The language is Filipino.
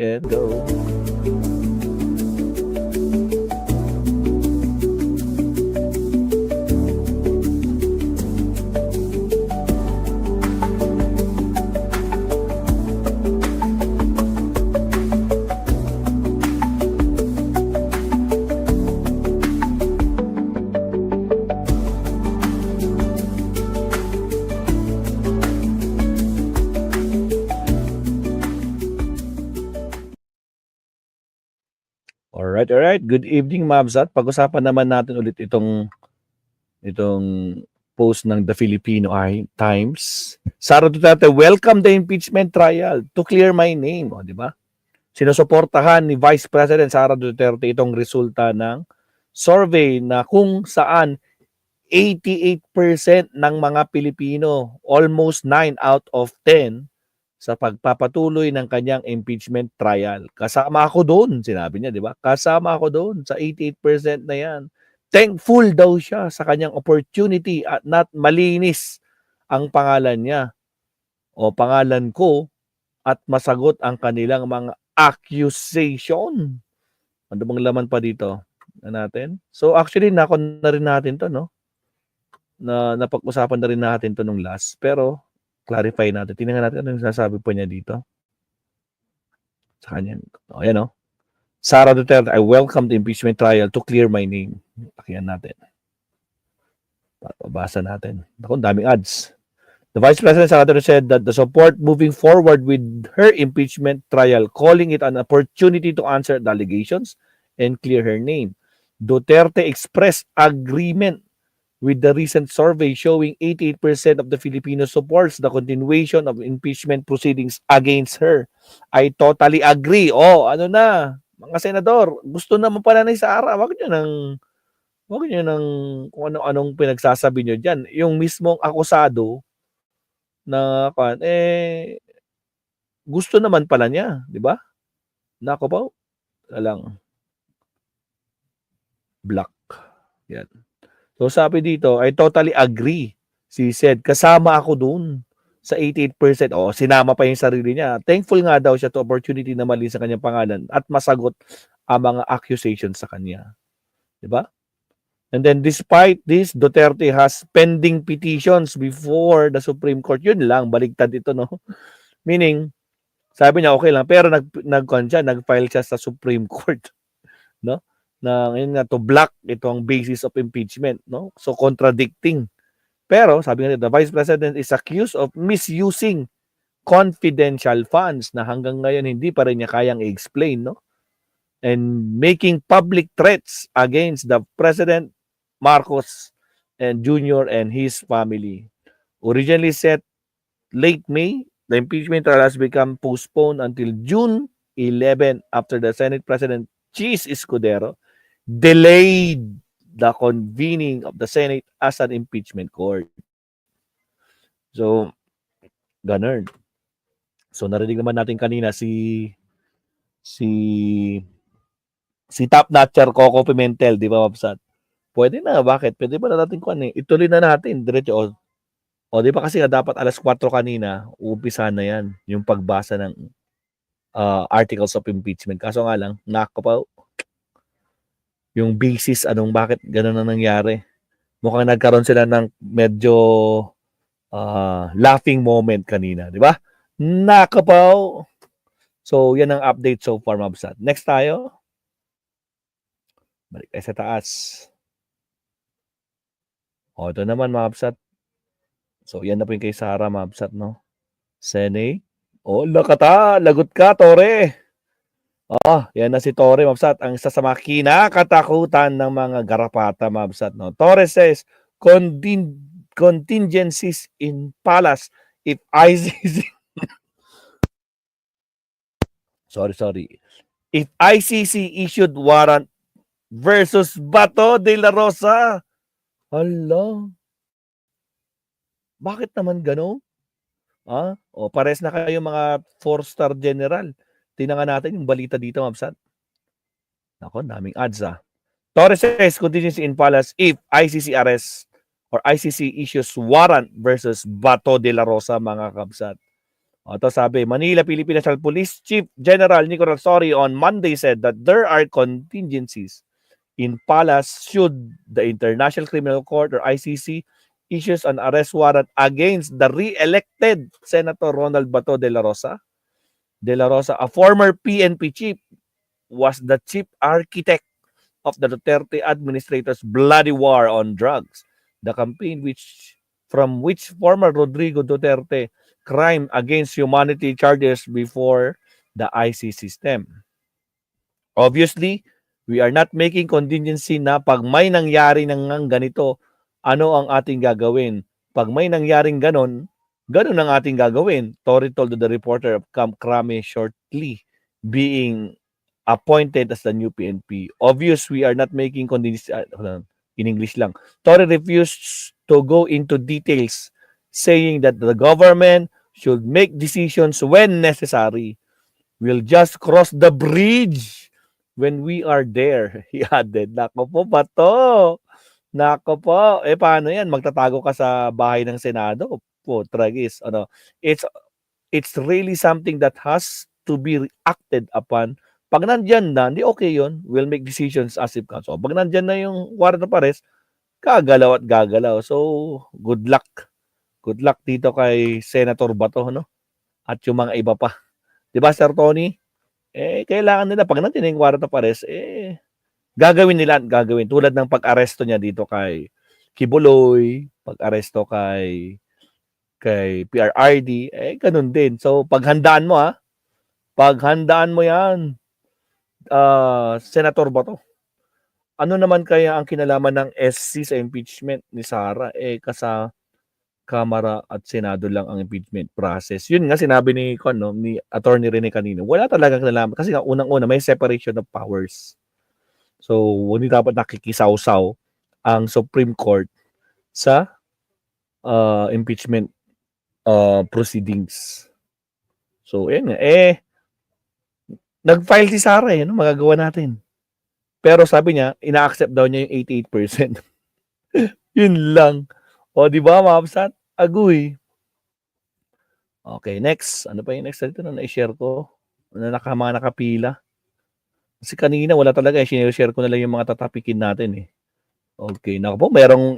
and go. Alright. Good evening, Mabsat. Pag-usapan naman natin ulit itong post ng The Filipino Times. Sara Duterte, welcome the impeachment trial to clear my name. O, di ba? Sinusuportahan ni Vice President Sara Duterte itong resulta ng survey na kung saan 88% ng mga Pilipino, almost 9 out of 10, sa pagpapatuloy ng kanyang impeachment trial. Kasama ako doon, sinabi niya, di ba? Kasama ako doon sa 88% na yan. Thankful daw siya sa kanyang opportunity at not malinis ang pangalan niya o pangalan ko at masagot ang kanilang mga accusation. Ano bang laman pa dito na natin? So actually, na rin natin to, no? Na napag-usapan na rin natin to nung last. Pero clarify natin. Tingnan natin ano yung sasabi po niya dito. Sa kanya. O, yan o. Sara Duterte, I welcome the impeachment trial to clear my name. Pakiyan natin. Babasa natin. Ako, daming ads. The Vice President Sara Duterte said that the support moving forward with her impeachment trial, calling it an opportunity to answer the allegations and clear her name. Duterte expressed agreement with the recent survey showing 88% of the Filipinos supports the continuation of impeachment proceedings against her. I totally agree. Oh, ano na, mga senador, gusto naman pala ni Sara, wag niyo nang kung ano-anong pinagsasabi niyo diyan. Yung mismong akusado na gusto naman pala niya, di ba? Nako po, lang black. Yan. So sabi dito, I totally agree. She said, kasama ako doon sa 88%. O, sinama pa yung sarili niya. Thankful nga daw siya to opportunity na mali sa kanyang pangalan at masagot ang mga accusations sa kanya. Diba? And then despite this, Duterte has pending petitions before the Supreme Court. Yun lang, baligtad ito, no? Meaning, sabi niya okay lang, pero nag-file siya sa Supreme Court. No? Na ngayon nga to block itong basis of impeachment, no? So contradicting. Pero sabi nga the Vice President is accused of misusing confidential funds na hanggang ngayon hindi pa rin niya kayang i-explain, no? And making public threats against the President Marcos and Jr. and his family. Originally set late May, the impeachment trial has become postponed until June 11 after the Senate President Chis Escudero delayed the convening of the Senate as an impeachment court. So, ganun. So, narinig naman natin kanina si Top Notcher Coco Pimentel, di ba, Mabsat? Pwede na, bakit? Pwede ba na natin ituloy na natin, diretso. O, di ba kasi dapat alas 4 kanina, uumpisa na yan, yung pagbasa ng articles of impeachment. Kaso nga lang, nakapaw, yung basis, bakit gano'n na nangyari. Mukhang nagkaroon sila ng medyo laughing moment kanina, di ba? Nakapaw. So, yan ang update so far, Mabsat. Next tayo. Balik tayo sa taas. O, ito naman, Mabsat. So, yan na po yung kay Sara, Mabsat, no? Senate. O, lagot ka, Tore. Yan na si Tore, Mabsat. Ang isa sa mga kinakatakutan ng mga garapata, Mabsat, no? Tore says, contingencies in palace if ICC sorry. If ICC issued warrant versus Bato de la Rosa. Hala. Bakit naman gano'n? O pares na kayo mga 4-star general. Tingnan nga natin yung balita dito, Mabsat. Nako, daming ads Torres says contingency in palace if ICC arrests or ICC issues warrant versus Bato de la Rosa, mga kabsat. Ito sabi, Manila, Philippine National Police Chief General Nico Ransori on Monday said that there are contingencies in Palas should the International Criminal Court or ICC issues an arrest warrant against the re-elected Senator Ronald Bato de la Rosa. De la Rosa, a former PNP chief, was the chief architect of the Duterte administrator's bloody war on drugs. The campaign from which former Rodrigo Duterte crime against humanity charges before the ICC system. Obviously, we are not making contingency na pag may nangyari ng ganito, ano ang ating gagawin. Pag may nangyaring ganon ang ating gagawin. Tory told the reporter of Camp Crame shortly being appointed as the new PNP. Obvious, we are not making contingency. In English lang. Tory refused to go into details, saying that the government should make decisions when necessary. We'll just cross the bridge when we are there, he added. Nako po ba to? Nako po. Paano yan? Magtatago ka sa bahay ng Senado? Po, tragis. It's really something that has to be acted upon. Pag nandyan na, hindi okay yun. We'll make decisions as if council. Pag nandyan na yung warrant of arrest, gagalaw at gagalaw. So, good luck. Good luck dito kay Senator Bato, no? At yung mga iba pa. Diba, Sir Tony? Kailangan nila, pag nandiyan yung warrant of arrest, gagawin nila, gagawin. Tulad ng pag-aresto niya dito kay Kibuloy, pag-aresto kay PRRD, ganun din. So, paghandaan mo, paghandaan mo yan, Senator Bato. Ano naman kaya ang kinalaman ng SC sa impeachment ni Sara? Kasa Kamara at Senado lang ang impeachment process. Yun nga sinabi ni Attorney Rene kanino. Wala talagang kinalaman kasi nga unang-una may separation of powers. So, hindi dapat nakikisaw-saw ang Supreme Court sa impeachment proceedings. So, yun nga. Nag-file si Sara no? Magagawa natin. Pero sabi niya, ina-accept daw niya yung 88%. Yun lang. O, di ba, Mabsat? Agoy. Okay, next. Ano pa yung next dito na na-share ko? Mga nakapila. Kasi kanina wala talaga. Share ko na lang yung mga tatapikin natin. Okay, naku po. Merong